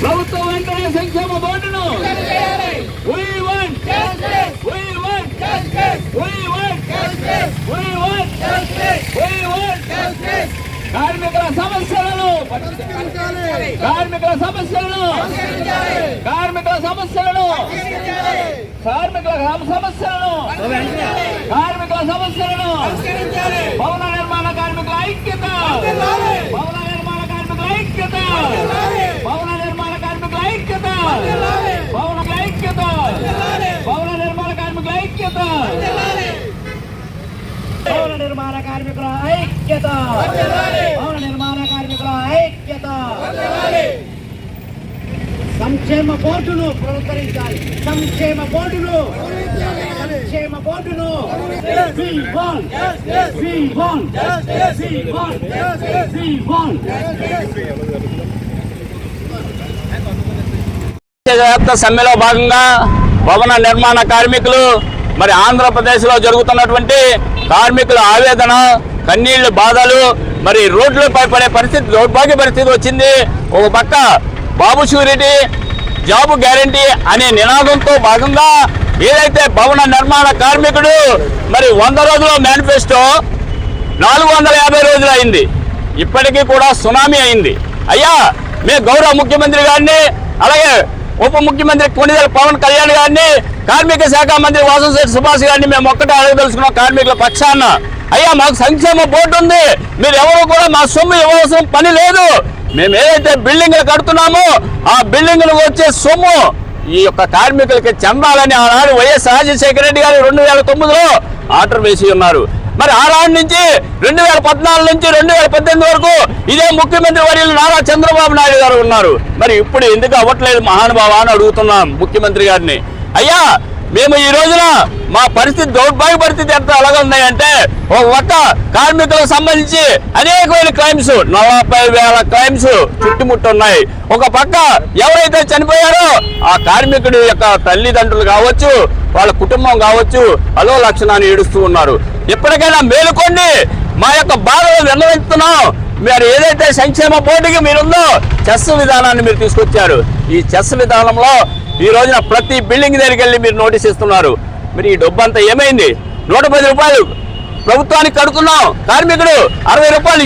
ప్రభుత్వం వెంటనే సంక్షేమ బోర్డును కార్మికుల సమస్యలను భవన నిర్మాణ కార్మికుల ఐక్యత భవన నిర్మాణ కార్మికుల ఐక్యత భవన నిర్మాణ కార్మికుల ఐక్యత భవన ఐక్యత భవన నిర్మాణ కార్మికుల ఐక్యత భవన నిర్మాణ కార్మికుల ఐక్యత భవన నిర్మాణ కార్మికుల ఐక్యత సంక్షేమ బోర్డును పునరుద్ధరించాలి సంక్షేమ బోర్డును సమ్మెలో భాగంగా భవన నిర్మాణ కార్మికులు మరి ఆంధ్రప్రదేశ్ లో జరుగుతున్నటువంటి కార్మికుల ఆవేదన కన్నీళ్లు బాధలు మరి రోడ్లపై పడే పరిస్థితి దౌర్భాగ్య పరిస్థితి వచ్చింది. ఒక పక్క బాబు షూరిటీ జాబు గ్యారంటీ అనే నినాదంతో భాగంగా ఏదైతే భవన నిర్మాణ కార్మికుడు మరి 100 రోజుల మేనిఫెస్టో 450 రోజులు అయింది, ఇప్పటికీ కూడా సునామీ అయింది. అయ్యా మీ గౌరవ ముఖ్యమంత్రి గారిని అలాగే ఉప ముఖ్యమంత్రి కొణిదెల పవన్ కళ్యాణ్ గారిని కార్మిక శాఖ మంత్రి వాసంశెట్టి సుభాష్ గారిని మేము ఒక్కటే అడగదలుచుకున్నాం కార్మికుల పక్షాన. అయ్యా మాకు సంక్షేమ బోర్డు ఉంది, మీరు ఎవరు కూడా మా సొమ్ము ఇవ్వవలసిన పని లేదు. మేము ఏదైతే బిల్డింగ్లు కడుతున్నామో ఆ బిల్డింగ్లకు వచ్చే సొమ్ము ఈ యొక్క కార్మికులకి చెందాలని ఆనాడు వైఎస్ రాజశేఖర రెడ్డి గారు 2009లో ఆర్డర్ వేసి ఉన్నారు. మరి ఆనాడు నుంచి 2014 నుంచి 2018 వరకు ఇదే ముఖ్యమంత్రి వర్యులు నారా చంద్రబాబు నాయుడు గారు ఉన్నారు. మరి ఇప్పుడు ఎందుకు అవ్వట్లేదు మహానుభావ అని అడుగుతున్నాం ముఖ్యమంత్రి గారిని. అయ్యా మేము ఈ రోజున మా పరిస్థితి దౌర్భాగ్య పరిస్థితి ఎంత అలాగే ఉన్నాయంటే ఒక పక్క కార్మికులకు సంబంధించి అనేకమైన క్లైమ్స్ 40,000 క్లైమ్స్ చుట్టుముట్టున్నాయి. ఒక పక్క ఎవరైతే చనిపోయారో ఆ కార్మికుడి యొక్క తల్లిదండ్రులు కావచ్చు వాళ్ళ కుటుంబం కావచ్చు అలో లక్షణాన్ని ఏడుస్తూ ఉన్నారు. ఎప్పటికైనా మేలుకోండి, మా యొక్క బాధలు విన్నవిస్తున్నాం. మీరు ఏదైతే సంక్షేమ బోర్డుకి మీరుందో చెస్ విధానాన్ని మీరు తీసుకొచ్చారు. ఈ చెస్ విధానంలో ఈ రోజున ప్రతి బిల్డింగ్ దగ్గరికి వెళ్ళి మీరు నోటీస్ ఇస్తున్నారు. మరి ఈ డబ్బు అంతా ఏమైంది? 110 రూపాయలు ప్రభుత్వానికి కడుతున్నాం. కార్మికుడు 60 రూపాయలు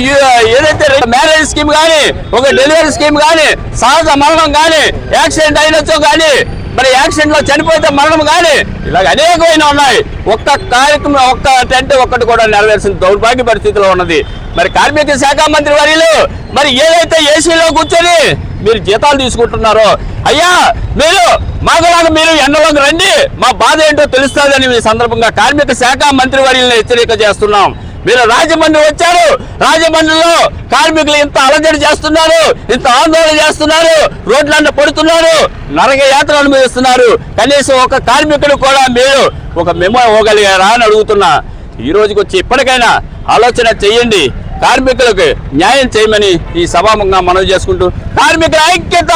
ఏదైతే మ్యారేజ్ స్కీమ్ కానీ ఒక డెలివరీ స్కీమ్ కానీ సహజ మరణం కానీ యాక్సిడెంట్ అయినచ్చో కానీ మరి యాక్సిడెంట్ లో చనిపోతే మరణం కానీ ఇలాగ అనేకమైన ఉన్నాయి. ఒక్క కార్యక్రమం ఒక్క టెంట్ ఒక్కటి కూడా నెరవేర్చిన దౌర్భాగ్య పరిస్థితిలో ఉన్నది. మరి కార్మిక శాఖ మంత్రి వర్యులు మరి ఏదైతే ఏసీలో కూర్చొని మీరు జీతాలు తీసుకుంటున్నారో అయ్యా మీరు మాకులాగా మీరు ఎండలోకి రండి, మా బాధ ఏంటో తెలుస్తుందని ఈ సందర్భంగా కార్మిక శాఖ మంత్రి వర్యులను హెచ్చరిక చేస్తున్నాం. మీరు రాజమండ్రి వచ్చారు, రాజమండ్రిలో కార్మికులు ఇంత అలజడి చేస్తున్నారు, ఇంత ఆందోళన చేస్తున్నారు, రోడ్లన్నీ పడుతున్నారు, నరక యాత్రలు అనుభవిస్తున్నారు. కనీసం ఒక కార్మికుడు కూడా మీరు ఒక మెమో ఇవ్వగలిగారా అని అడుగుతున్నా. ఈ రోజుకి వచ్చి ఇప్పటికైనా ఆలోచన చేయండి, కార్మికులకు న్యాయం చేయమని ఈ సభాముఖంగా మనవి చేసుకుంటూ కార్మికుల ఐక్యత.